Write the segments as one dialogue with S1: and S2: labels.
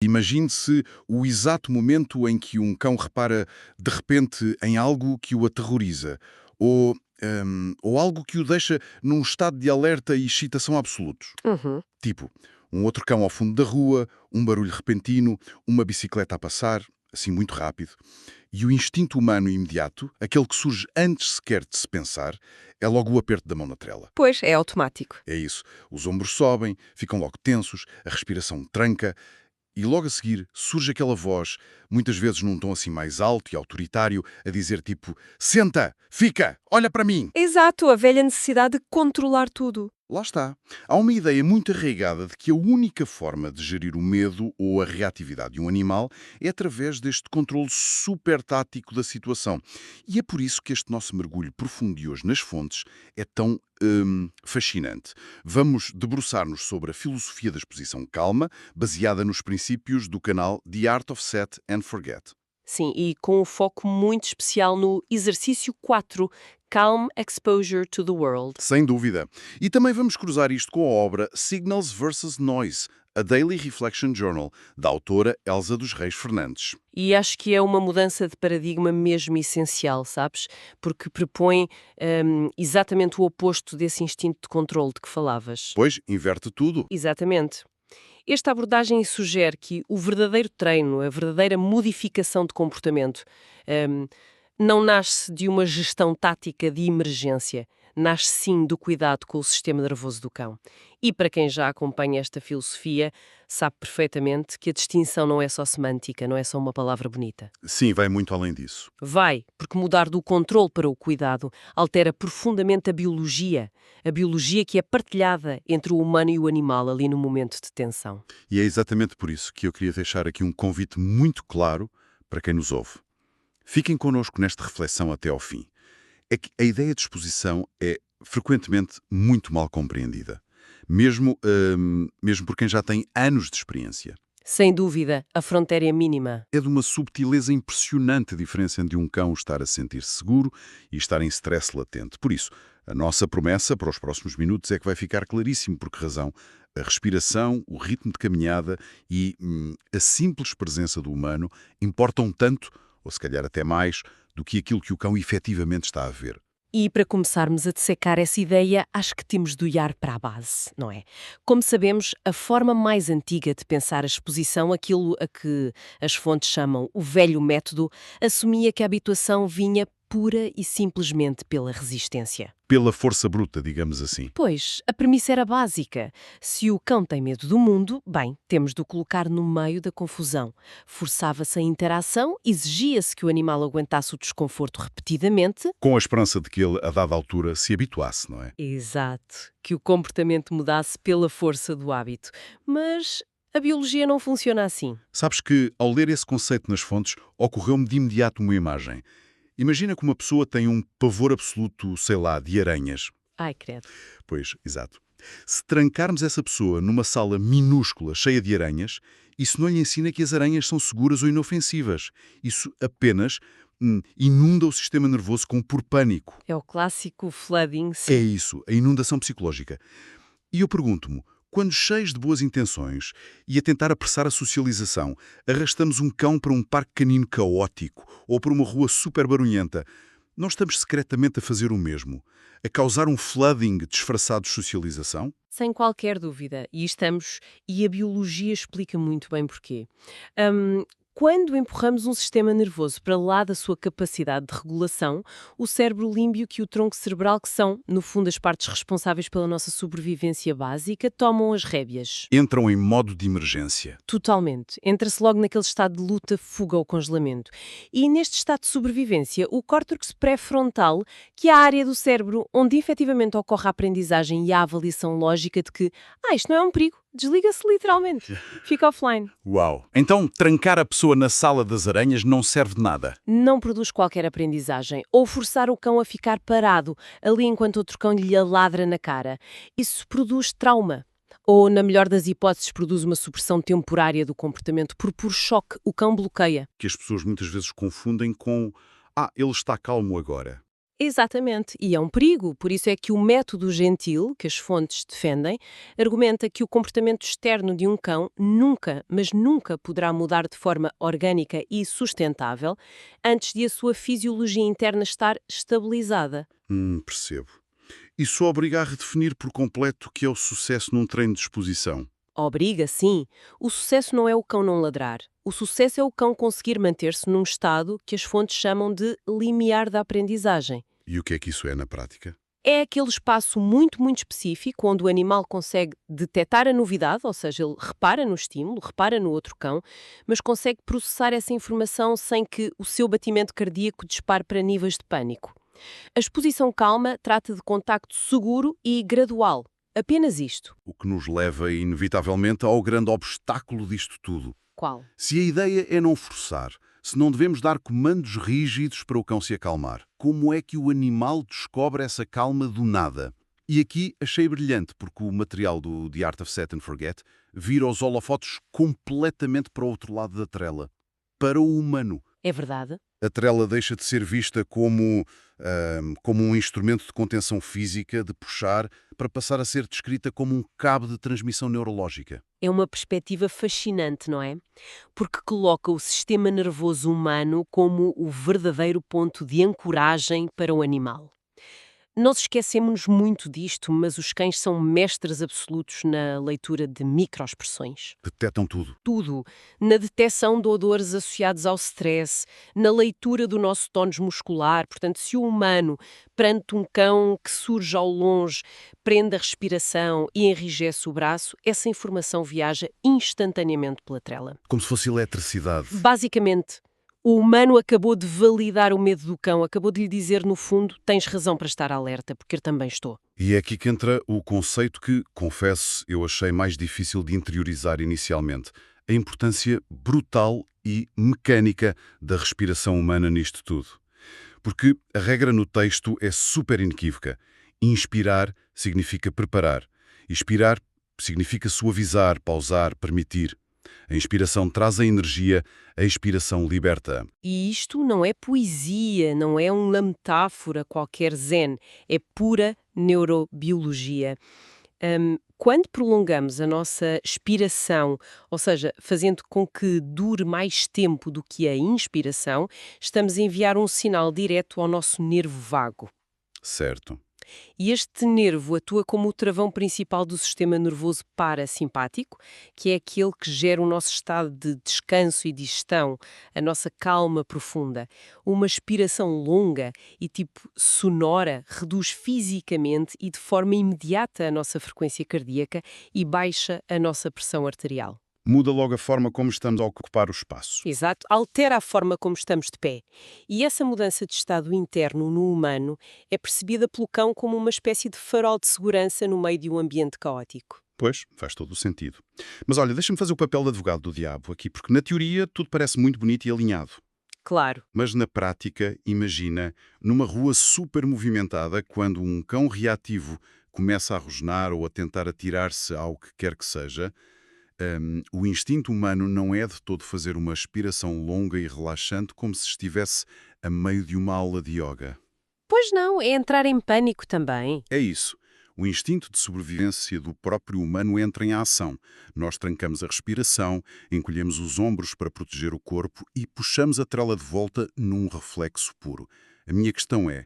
S1: Imagine-se o exato momento em que um cão repara de repente em algo que o aterroriza, ou algo que o deixa num estado de alerta e excitação absolutos.
S2: Uhum.
S1: Tipo, um outro cão ao fundo da rua, um barulho repentino, uma bicicleta a passar, assim muito rápido. E o instinto humano imediato, aquele que surge antes sequer de se pensar, é logo o aperto da mão na trela.
S2: Pois, é automático.
S1: É isso. Os ombros sobem, ficam logo tensos, a respiração tranca. E logo a seguir surge aquela voz, muitas vezes num tom assim mais alto e autoritário, a dizer tipo: senta, fica, olha para mim.
S2: Exato, a velha necessidade de controlar tudo.
S1: Lá está. Há uma ideia muito arraigada de que a única forma de gerir o medo ou a reatividade de um animal é através deste controle super tático da situação. E é por isso que este nosso mergulho profundo de hoje nas fontes é tão fascinante. Vamos debruçar-nos sobre a filosofia da exposição calma, baseada nos princípios do canal The Art of Set and Forget.
S2: Sim, e com um foco muito especial no exercício 4, Calm Exposure to the World.
S1: Sem dúvida. E também vamos cruzar isto com a obra Signals versus Noise, A Daily Reflection Journal, da autora Elsa dos Reis Fernandes.
S2: E acho que é uma mudança de paradigma mesmo essencial, sabes? Porque propõe exatamente o oposto desse instinto de controle de que falavas.
S1: Pois, inverte tudo.
S2: Exatamente. Esta abordagem sugere que o verdadeiro treino, a verdadeira modificação de comportamento, hum, não nasce de uma gestão tática de emergência, nasce sim do cuidado com o sistema nervoso do cão. E para quem já acompanha esta filosofia, sabe perfeitamente que a distinção não é só semântica, não é só uma palavra bonita.
S1: Sim, vai muito além disso.
S2: Vai, porque mudar do controle para o cuidado altera profundamente a biologia que é partilhada entre o humano e o animal ali no momento de tensão.
S1: E é exatamente por isso que eu queria deixar aqui um convite muito claro para quem nos ouve. Fiquem connosco nesta reflexão até ao fim. É que a ideia de exposição é frequentemente muito mal compreendida, mesmo por quem já tem anos de experiência.
S2: Sem dúvida, a fronteira é mínima.
S1: É de uma subtileza impressionante a diferença entre um cão estar a sentir-se seguro e estar em stress latente. Por isso, a nossa promessa para os próximos minutos é que vai ficar claríssimo por que razão a respiração, o ritmo de caminhada e a simples presença do humano importam tanto, ou se calhar até mais, do que aquilo que o cão efetivamente está a ver.
S2: E para começarmos a dissecar essa ideia, acho que temos de olhar para a base, não é? Como sabemos, a forma mais antiga de pensar a exposição, aquilo a que as fontes chamam o velho método, assumia que a habituação vinha pura e simplesmente pela resistência.
S1: Pela força bruta, digamos assim.
S2: Pois, a premissa era básica. Se o cão tem medo do mundo, bem, temos de o colocar no meio da confusão. Forçava-se a interação, exigia-se que o animal aguentasse o desconforto repetidamente.
S1: Com a esperança de que ele, a dada altura, se habituasse, não é?
S2: Exato, que o comportamento mudasse pela força do hábito. Mas a biologia não funciona assim.
S1: Sabes que, ao ler esse conceito nas fontes, ocorreu-me de imediato uma imagem. Imagina que uma pessoa tem um pavor absoluto, sei lá, de aranhas.
S2: Ai, credo.
S1: Pois, exato. Se trancarmos essa pessoa numa sala minúscula, cheia de aranhas, isso não lhe ensina que as aranhas são seguras ou inofensivas. Isso apenas inunda o sistema nervoso com puro pânico.
S2: É o clássico flooding,
S1: É
S2: sim.
S1: isso, a inundação psicológica. E eu pergunto-me, quando cheios de boas intenções e a tentar apressar a socialização, arrastamos um cão para um parque canino caótico ou para uma rua super barulhenta, não estamos secretamente a fazer o mesmo? A causar um flooding disfarçado de socialização?
S2: Sem qualquer dúvida. E a biologia explica muito bem porquê. Quando empurramos um sistema nervoso para lá da sua capacidade de regulação, o cérebro límbio e o tronco cerebral, que são, no fundo, as partes responsáveis pela nossa sobrevivência básica, tomam as rédeas.
S1: Entram em modo de emergência.
S2: Totalmente. Entra-se logo naquele estado de luta, fuga ou congelamento. E neste estado de sobrevivência, o córtex pré-frontal, que é a área do cérebro onde efetivamente ocorre a aprendizagem e a avaliação lógica de que, isto não é um perigo, desliga-se literalmente. Fica offline.
S1: Uau! Então, trancar a pessoa na sala das aranhas não serve de nada.
S2: Não produz qualquer aprendizagem. Ou forçar o cão a ficar parado, ali enquanto outro cão lhe ladra na cara. Isso produz trauma. Ou, na melhor das hipóteses, produz uma supressão temporária do comportamento. Por puro choque, o cão bloqueia.
S1: Que as pessoas muitas vezes confundem com ele está calmo agora.
S2: Exatamente, e é um perigo. Por isso é que o método gentil, que as fontes defendem, argumenta que o comportamento externo de um cão nunca, mas nunca poderá mudar de forma orgânica e sustentável antes de a sua fisiologia interna estar estabilizada.
S1: Percebo. Isso obriga a redefinir por completo o que é o sucesso num treino de exposição.
S2: Obriga, sim. O sucesso não é o cão não ladrar. O sucesso é o cão conseguir manter-se num estado que as fontes chamam de limiar da aprendizagem.
S1: E o que é que isso é na prática?
S2: É aquele espaço muito, muito específico onde o animal consegue detectar a novidade, ou seja, ele repara no estímulo, repara no outro cão, mas consegue processar essa informação sem que o seu batimento cardíaco dispare para níveis de pânico. A exposição calma trata de contacto seguro e gradual. Apenas isto.
S1: O que nos leva, inevitavelmente, ao grande obstáculo disto tudo.
S2: Qual?
S1: Se a ideia é não forçar, se não devemos dar comandos rígidos para o cão se acalmar, como é que o animal descobre essa calma do nada? E aqui achei brilhante, porque o material do The Art of Set and Forget vira os holofotes completamente para o outro lado da trela, para o humano.
S2: É verdade?
S1: A trela deixa de ser vista como um instrumento de contenção física, de puxar, para passar a ser descrita como um cabo de transmissão neurológica.
S2: É uma perspectiva fascinante, não é? Porque coloca o sistema nervoso humano como o verdadeiro ponto de ancoragem para o animal. Nós esquecemos-nos muito disto, mas os cães são mestres absolutos na leitura de microexpressões.
S1: Detectam tudo.
S2: Tudo. Na detecção de odores associados ao stress, na leitura do nosso tónus muscular. Portanto, se o humano, perante um cão que surge ao longe, prende a respiração e enrijece o braço, essa informação viaja instantaneamente pela trela.
S1: Como se fosse eletricidade.
S2: Basicamente, o humano acabou de validar o medo do cão, acabou de lhe dizer, no fundo, tens razão para estar alerta, porque eu também estou.
S1: E é aqui que entra o conceito que, confesso, eu achei mais difícil de interiorizar inicialmente. A importância brutal e mecânica da respiração humana nisto tudo. Porque a regra no texto é super inequívoca. Inspirar significa preparar. Expirar significa suavizar, pausar, permitir. A inspiração traz a energia, a expiração liberta.
S2: E isto não é poesia, não é uma metáfora qualquer zen, é pura neurobiologia. Quando prolongamos a nossa expiração, ou seja, fazendo com que dure mais tempo do que a inspiração, estamos a enviar um sinal direto ao nosso nervo vago.
S1: Certo.
S2: E este nervo atua como o travão principal do sistema nervoso parasimpático, que é aquele que gera o nosso estado de descanso e digestão, a nossa calma profunda. Uma expiração longa e tipo sonora reduz fisicamente e de forma imediata a nossa frequência cardíaca e baixa a nossa pressão arterial.
S1: Muda logo a forma como estamos a ocupar o espaço.
S2: Exato, altera a forma como estamos de pé. E essa mudança de estado interno no humano é percebida pelo cão como uma espécie de farol de segurança no meio de um ambiente caótico.
S1: Pois, faz todo o sentido. Mas olha, deixa-me fazer o papel de advogado do diabo aqui, porque na teoria tudo parece muito bonito e alinhado.
S2: Claro.
S1: Mas na prática, imagina, numa rua super movimentada, quando um cão reativo começa a rosnar ou a tentar atirar-se ao que quer que seja, o instinto humano não é de todo fazer uma expiração longa e relaxante como se estivesse a meio de uma aula de yoga.
S2: Pois não, é entrar em pânico também.
S1: É isso. O instinto de sobrevivência do próprio humano entra em ação. Nós trancamos a respiração, encolhemos os ombros para proteger o corpo e puxamos a trela de volta num reflexo puro. A minha questão é,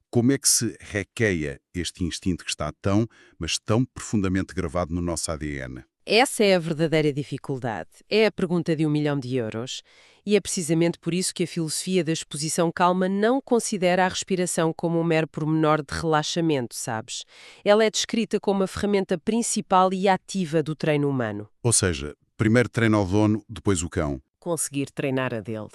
S1: como é que se hackeia este instinto que está tão, mas tão profundamente gravado no nosso ADN?
S2: Essa é a verdadeira dificuldade. É a pergunta de 1 milhão de euros. E é precisamente por isso que a filosofia da exposição calma não considera a respiração como um mero pormenor de relaxamento, sabes? Ela é descrita como a ferramenta principal e ativa do treino humano.
S1: Ou seja, primeiro treina o dono, depois o cão.
S2: Conseguir treinar a dele.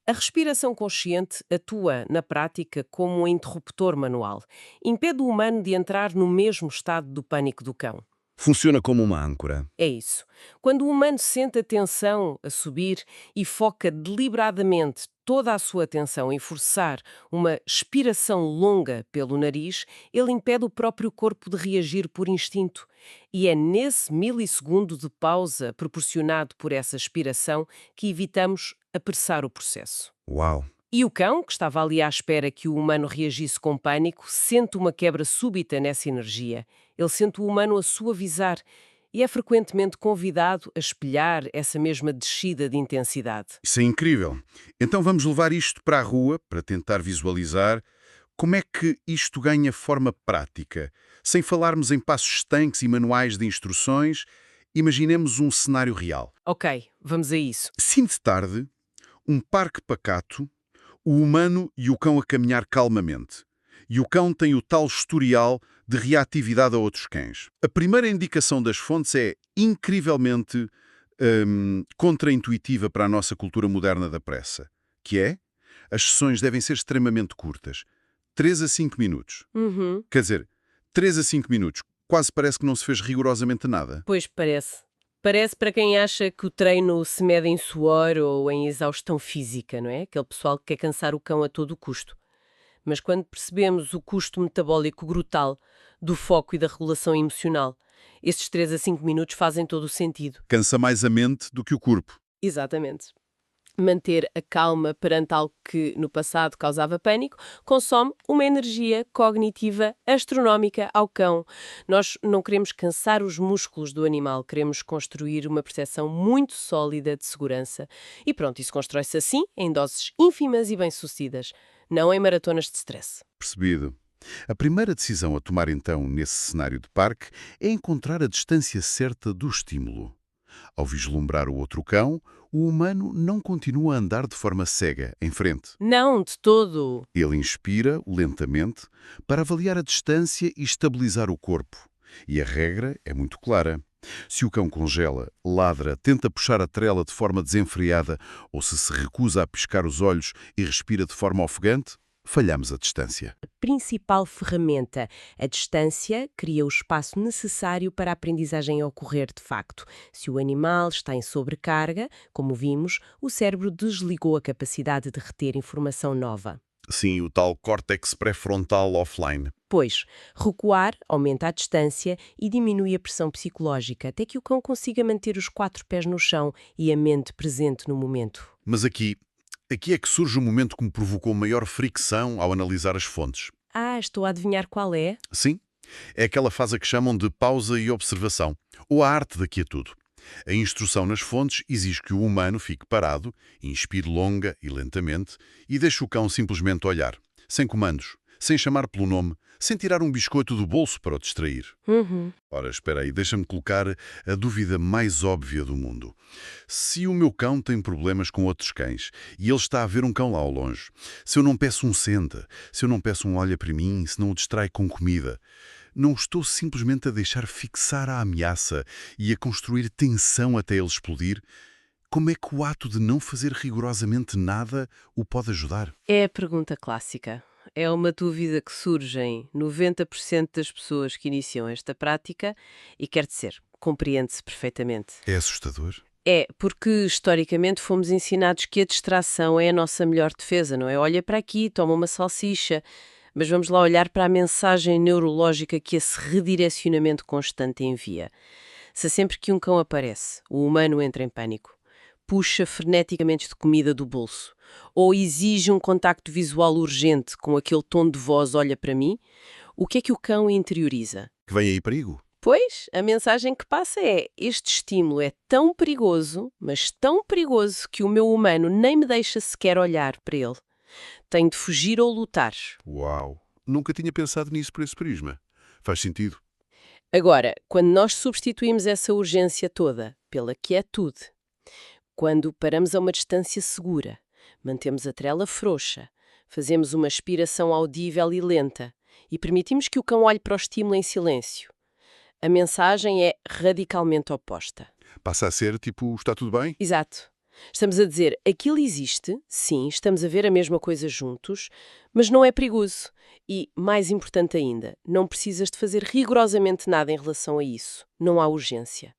S2: A respiração consciente atua, na prática, como um interruptor manual. Impede o humano de entrar no mesmo estado do pânico do cão.
S3: Funciona como uma âncora.
S2: É isso. Quando o humano sente a tensão a subir e foca deliberadamente toda a sua atenção em forçar uma expiração longa pelo nariz, ele impede o próprio corpo de reagir por instinto. E é nesse milissegundo de pausa proporcionado por essa expiração que evitamos apressar o processo.
S3: Uau!
S2: E o cão, que estava ali à espera que o humano reagisse com pânico, sente uma quebra súbita nessa energia. Ele sente o humano a suavizar e é frequentemente convidado a espelhar essa mesma descida de intensidade.
S1: Isso é incrível. Então vamos levar isto para a rua, para tentar visualizar como é que isto ganha forma prática. Sem falarmos em passos estanques e manuais de instruções, imaginemos um cenário real.
S2: Ok, vamos a isso.
S1: Fim de tarde, um parque pacato, o humano e o cão a caminhar calmamente. E o cão tem o tal historial de reatividade a outros cães. A primeira indicação das fontes é incrivelmente contraintuitiva para a nossa cultura moderna da pressa, que é, as sessões devem ser extremamente curtas. 3 a 5 minutos.
S2: Uhum.
S1: Quer dizer, 3 a 5 minutos. Quase parece que não se fez rigorosamente nada.
S2: Pois parece. Parece para quem acha que o treino se mede em suor ou em exaustão física, não é? Aquele pessoal que quer cansar o cão a todo custo. Mas quando percebemos o custo metabólico brutal do foco e da regulação emocional, esses 3 a 5 minutos fazem todo o sentido.
S1: Cansa mais a mente do que o corpo.
S2: Exatamente. Manter a calma perante algo que no passado causava pânico consome uma energia cognitiva astronómica ao cão. Nós não queremos cansar os músculos do animal, queremos construir uma percepção muito sólida de segurança. E pronto, isso constrói-se assim, em doses ínfimas e bem-sucedidas, não em maratonas de stress.
S1: Percebido. A primeira decisão a tomar então nesse cenário de parque é encontrar a distância certa do estímulo. Ao vislumbrar o outro cão, o humano não continua a andar de forma cega, em frente.
S2: Não, de todo.
S1: Ele inspira lentamente para avaliar a distância e estabilizar o corpo. E a regra é muito clara. Se o cão congela, ladra, tenta puxar a trela de forma desenfreada ou se recusa a piscar os olhos e respira de forma ofegante, falhamos a distância.
S2: Principal ferramenta. A distância cria o espaço necessário para a aprendizagem ocorrer de facto. Se o animal está em sobrecarga, como vimos, o cérebro desligou a capacidade de reter informação nova.
S1: Sim, o tal córtex pré-frontal offline.
S2: Pois, recuar aumenta a distância e diminui a pressão psicológica, até que o cão consiga manter os 4 pés no chão e a mente presente no momento.
S1: Mas aqui é que surge o momento que me provocou maior fricção ao analisar as fontes.
S2: Ah, estou a adivinhar qual é?
S1: Sim, é aquela fase que chamam de pausa e observação, ou a arte da quietude. A instrução nas fontes exige que o humano fique parado, inspire longa e lentamente e deixe o cão simplesmente olhar, sem comandos, sem chamar pelo nome, sem tirar um biscoito do bolso para o distrair. Ora, espera aí, deixa-me colocar a dúvida mais óbvia do mundo. Se o meu cão tem problemas com outros cães e ele está a ver um cão lá ao longe, se eu não peço um senta, se eu não peço um olha para mim, se não o distrai com comida, não estou simplesmente a deixar fixar a ameaça e a construir tensão até ele explodir? Como é que o ato de não fazer rigorosamente nada o pode ajudar?
S2: É a pergunta clássica. É uma dúvida que surge em 90% das pessoas que iniciam esta prática e, quer dizer, compreende-se perfeitamente.
S1: É assustador?
S2: É, porque historicamente fomos ensinados que a distração é a nossa melhor defesa, não é? Olha para aqui, toma uma salsicha. Mas vamos lá olhar para a mensagem neurológica que esse redirecionamento constante envia. Se sempre que um cão aparece, o humano entra em pânico, puxa freneticamente de comida do bolso, ou exige um contacto visual urgente com aquele tom de voz olha para mim, o que é que o cão interioriza?
S1: Que vem aí perigo?
S2: Pois, a mensagem que passa é: este estímulo é tão perigoso, mas tão perigoso que o meu humano nem me deixa sequer olhar para ele. Tenho de fugir ou lutar.
S1: Uau! Nunca tinha pensado nisso por esse prisma. Faz sentido.
S2: Agora, quando nós substituímos essa urgência toda pela quietude, quando paramos a uma distância segura, mantemos a trela frouxa, fazemos uma expiração audível e lenta e permitimos que o cão olhe para o estímulo em silêncio, a mensagem é radicalmente oposta.
S1: Passa a ser tipo, está tudo bem?
S2: Exato. Estamos a dizer, aquilo existe, sim, estamos a ver a mesma coisa juntos, mas não é perigoso. E, mais importante ainda, não precisas de fazer rigorosamente nada em relação a isso. Não há urgência.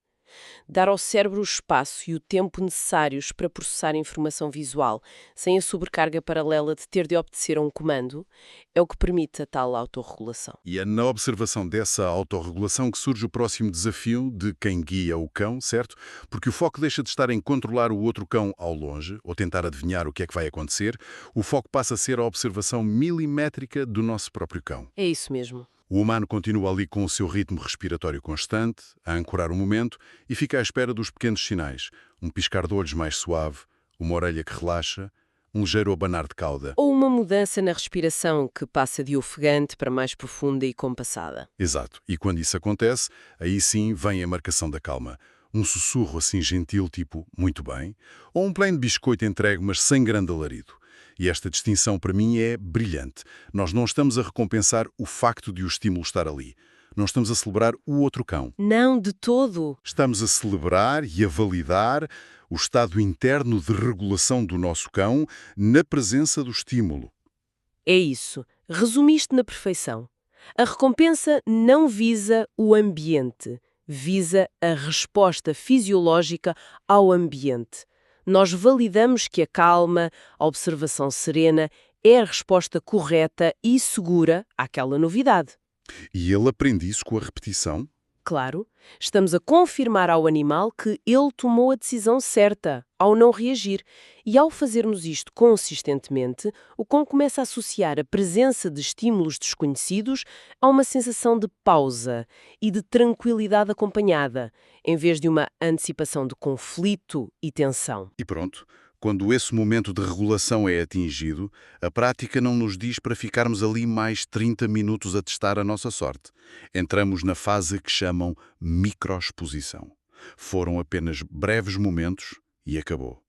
S2: Dar ao cérebro o espaço e o tempo necessários para processar a informação visual, sem a sobrecarga paralela de ter de obedecer a um comando, é o que permite a tal autorregulação.
S1: E é na observação dessa autorregulação que surge o próximo desafio de quem guia o cão, certo? Porque o foco deixa de estar em controlar o outro cão ao longe, ou tentar adivinhar o que é que vai acontecer, o foco passa a ser a observação milimétrica do nosso próprio cão.
S2: É isso mesmo.
S1: O humano continua ali com o seu ritmo respiratório constante, a ancorar o momento e fica à espera dos pequenos sinais. Um piscar de olhos mais suave, uma orelha que relaxa, um ligeiro abanar de cauda.
S2: Ou uma mudança na respiração que passa de ofegante para mais profunda e compassada.
S1: Exato. E quando isso acontece, aí sim vem a marcação da calma. Um sussurro assim gentil, tipo muito bem, ou um pleno biscoito entregue, mas sem grande alarido. E esta distinção para mim é brilhante. Nós não estamos a recompensar o facto de o estímulo estar ali. Não estamos a celebrar o outro cão.
S2: Não, de todo.
S1: Estamos a celebrar e a validar o estado interno de regulação do nosso cão na presença do estímulo.
S2: É isso. Resumiste na perfeição. A recompensa não visa o ambiente, visa a resposta fisiológica ao ambiente. Nós validamos que a calma, a observação serena, é a resposta correta e segura àquela novidade.
S1: E ele aprende isso com a repetição?
S2: Claro, estamos a confirmar ao animal que ele tomou a decisão certa ao não reagir. E ao fazermos isto consistentemente, o cão começa a associar a presença de estímulos desconhecidos a uma sensação de pausa e de tranquilidade acompanhada, em vez de uma antecipação de conflito e tensão.
S1: E pronto, quando esse momento de regulação é atingido, a prática não nos diz para ficarmos ali mais 30 minutos a testar a nossa sorte. Entramos na fase que chamam microexposição. Foram apenas breves momentos e acabou.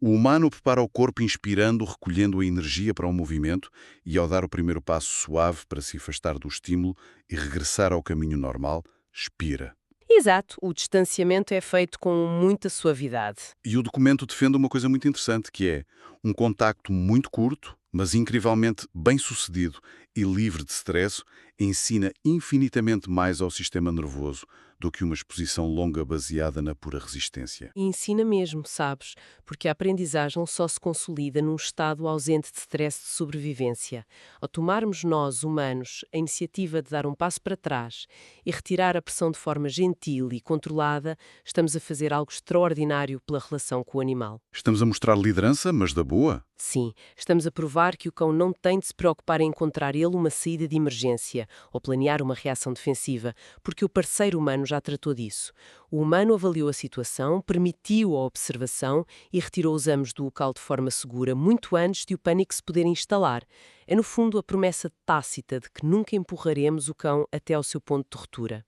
S1: O humano prepara o corpo inspirando, recolhendo a energia para o movimento e, ao dar o primeiro passo suave para se afastar do estímulo e regressar ao caminho normal, expira.
S2: Exato, o distanciamento é feito com muita suavidade.
S1: E o documento defende uma coisa muito interessante, que é um contacto muito curto, mas incrivelmente bem-sucedido e livre de stress, ensina infinitamente mais ao sistema nervoso do que uma exposição longa baseada na pura resistência.
S2: E ensina mesmo, sabes, porque a aprendizagem só se consolida num estado ausente de stress de sobrevivência. Ao tomarmos nós, humanos, a iniciativa de dar um passo para trás e retirar a pressão de forma gentil e controlada, estamos a fazer algo extraordinário pela relação com o animal.
S1: Estamos a mostrar liderança, mas da boa.
S2: Sim, estamos a provar que o cão não tem de se preocupar em encontrar ele uma saída de emergência ou planear uma reação defensiva, porque o parceiro humano já tratou disso. O humano avaliou a situação, permitiu a observação e retirou os amos do local de forma segura, muito antes de o pânico se poder instalar. É, no fundo, a promessa tácita de que nunca empurraremos o cão até ao seu ponto de ruptura.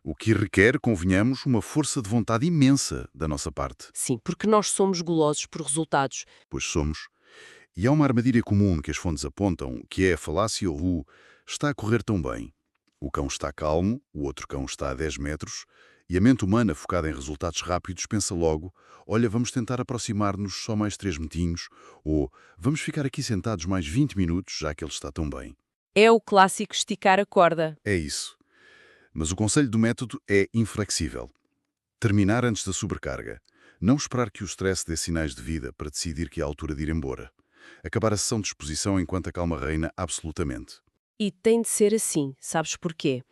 S1: O que requer, convenhamos, uma força de vontade imensa da nossa parte.
S2: Sim, porque nós somos golosos por resultados.
S1: Pois somos. E há uma armadilha comum que as fontes apontam, que é a falácia ou está a correr tão bem. O cão está calmo, o outro cão está a 10 metros, e a mente humana focada em resultados rápidos pensa logo, olha, vamos tentar aproximar-nos só mais 3 metinhos, ou vamos ficar aqui sentados mais 20 minutos, já que ele está tão bem.
S2: É o clássico esticar a corda.
S1: É isso. Mas o conselho do método é inflexível. Terminar antes da sobrecarga. Não esperar que o stress dê sinais de vida para decidir que é a altura de ir embora. Acabar a sessão de exposição enquanto a calma reina absolutamente.
S2: E tem de ser assim, sabes porquê?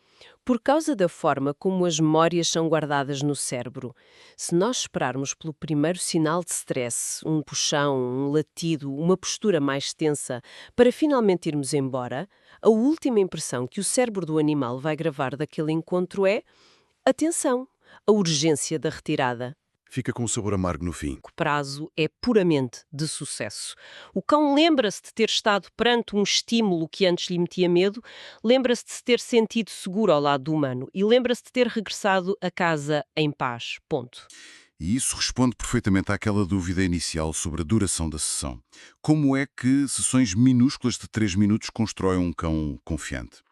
S2: Por causa da forma como as memórias são guardadas no cérebro. Se nós esperarmos pelo primeiro sinal de stress, um puxão, um latido, uma postura mais tensa, para finalmente irmos embora, a última impressão que o cérebro do animal vai gravar daquele encontro é a tensão, a urgência da retirada.
S1: Fica com um sabor amargo no fim.
S2: O prazo é puramente de sucesso. O cão lembra-se de ter estado perante um estímulo que antes lhe metia medo, lembra-se de se ter sentido seguro ao lado do humano e lembra-se de ter regressado a casa em paz. Ponto.
S1: E isso responde perfeitamente àquela dúvida inicial sobre a duração da sessão. Como é que sessões minúsculas de 3 minutos constroem um cão confiante?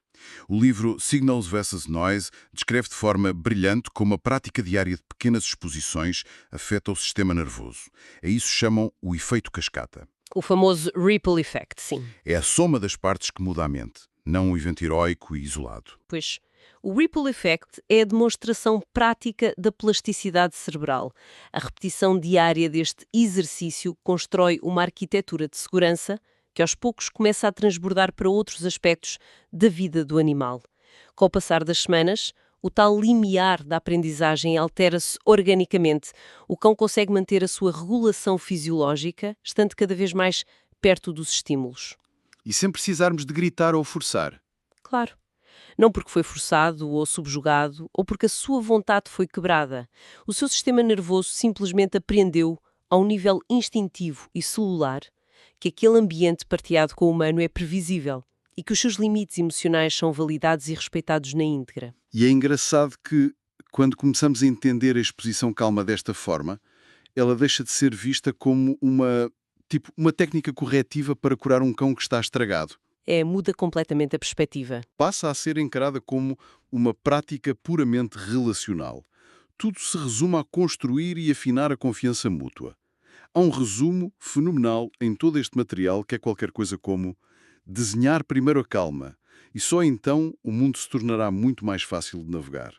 S1: O livro Signals vs. Noise descreve de forma brilhante como a prática diária de pequenas exposições afeta o sistema nervoso. A isso chamam o efeito cascata.
S2: O famoso ripple effect, sim.
S1: É a soma das partes que muda a mente, não um evento heróico e isolado.
S2: Pois O Ripple Effect é a demonstração prática da plasticidade cerebral. A repetição diária deste exercício constrói uma arquitetura de segurança que aos poucos começa a transbordar para outros aspectos da vida do animal. Com o passar das semanas, o tal limiar da aprendizagem altera-se organicamente. O cão consegue manter a sua regulação fisiológica, estando cada vez mais perto dos estímulos.
S1: E sem precisarmos de gritar ou forçar.
S2: Claro. Não porque foi forçado ou subjugado, ou porque a sua vontade foi quebrada. O seu sistema nervoso simplesmente aprendeu, a um nível instintivo e celular, que aquele ambiente partilhado com o humano é previsível e que os seus limites emocionais são validados e respeitados na íntegra.
S1: E é engraçado que, quando começamos a entender a exposição calma desta forma, ela deixa de ser vista como uma técnica corretiva para curar um cão que está estragado.
S2: Muda completamente a perspectiva.
S1: Passa a ser encarada como uma prática puramente relacional. Tudo se resume a construir e afinar a confiança mútua. Há um resumo fenomenal em todo este material que é qualquer coisa como desenhar primeiro a calma e só então o mundo se tornará muito mais fácil de navegar.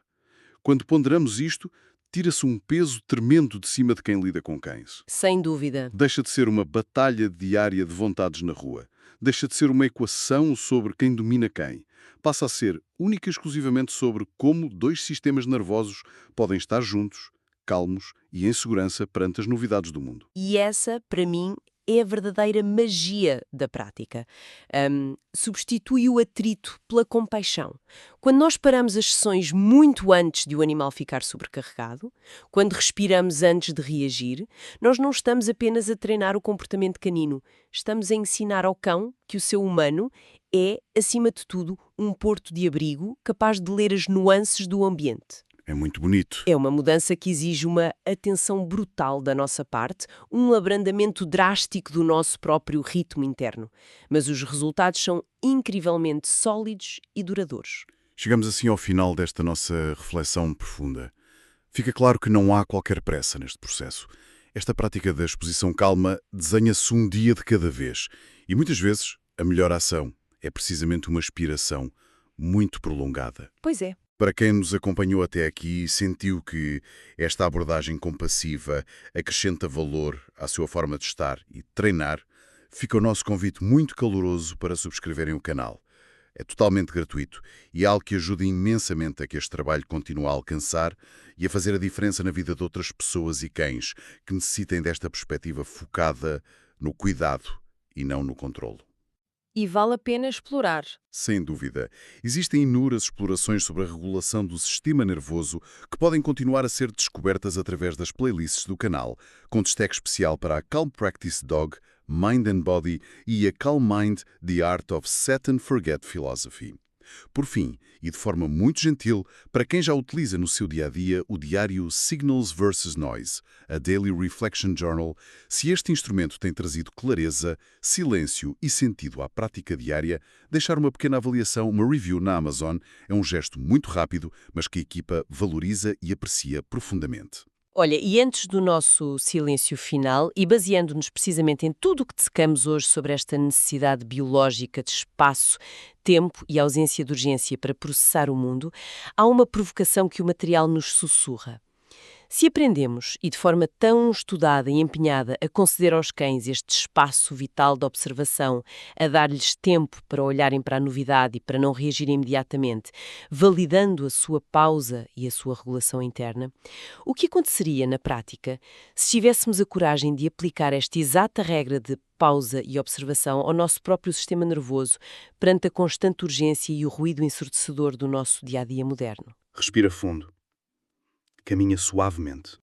S1: Quando ponderamos isto, tira-se um peso tremendo de cima de quem lida com cães.
S2: Sem dúvida.
S1: Deixa de ser uma batalha diária de vontades na rua. Deixa de ser uma equação sobre quem domina quem. Passa a ser única e exclusivamente sobre como dois sistemas nervosos podem estar juntos, calmos e em segurança perante as novidades do mundo.
S2: E essa, para mim, é a verdadeira magia da prática. Substitui o atrito pela compaixão. Quando nós paramos as sessões muito antes de o animal ficar sobrecarregado, quando respiramos antes de reagir, nós não estamos apenas a treinar o comportamento canino, estamos a ensinar ao cão que o seu humano é, acima de tudo, um porto de abrigo capaz de ler as nuances do ambiente.
S1: É muito bonito.
S2: É uma mudança que exige uma atenção brutal da nossa parte, um abrandamento drástico do nosso próprio ritmo interno. Mas os resultados são incrivelmente sólidos e duradouros.
S1: Chegamos assim ao final desta nossa reflexão profunda. Fica claro que não há qualquer pressa neste processo. Esta prática da exposição calma desenha-se um dia de cada vez. E muitas vezes a melhor ação é precisamente uma expiração muito prolongada.
S2: Pois é.
S1: Para quem nos acompanhou até aqui e sentiu que esta abordagem compassiva acrescenta valor à sua forma de estar e treinar, fica o nosso convite muito caloroso para subscreverem o canal. É totalmente gratuito e é algo que ajuda imensamente a que este trabalho continue a alcançar e a fazer a diferença na vida de outras pessoas e cães que necessitem desta perspectiva focada no cuidado e não no controlo.
S2: E vale a pena explorar.
S1: Sem dúvida. Existem inúmeras explorações sobre a regulação do sistema nervoso que podem continuar a ser descobertas através das playlists do canal, com destaque especial para a Calm Practice Dog, Mind and Body e a Calm Mind, The Art of Set and Forget Philosophy. Por fim, e de forma muito gentil, para quem já utiliza no seu dia-a-dia o diário Signals vs. Noise, a Daily Reflection Journal, se este instrumento tem trazido clareza, silêncio e sentido à prática diária, deixar uma pequena avaliação, uma review na Amazon, é um gesto muito rápido, mas que a equipa valoriza e aprecia profundamente.
S2: Olha, e antes do nosso silêncio final, e baseando-nos precisamente em tudo o que dissecamos hoje sobre esta necessidade biológica de espaço, tempo e ausência de urgência para processar o mundo, há uma provocação que o material nos sussurra. Se aprendemos, e de forma tão estudada e empenhada, a conceder aos cães este espaço vital de observação, a dar-lhes tempo para olharem para a novidade e para não reagirem imediatamente, validando a sua pausa e a sua regulação interna, o que aconteceria na prática se tivéssemos a coragem de aplicar esta exata regra de pausa e observação ao nosso próprio sistema nervoso perante a constante urgência e o ruído ensurdecedor do nosso dia-a-dia moderno?
S3: Respira fundo. Caminha suavemente.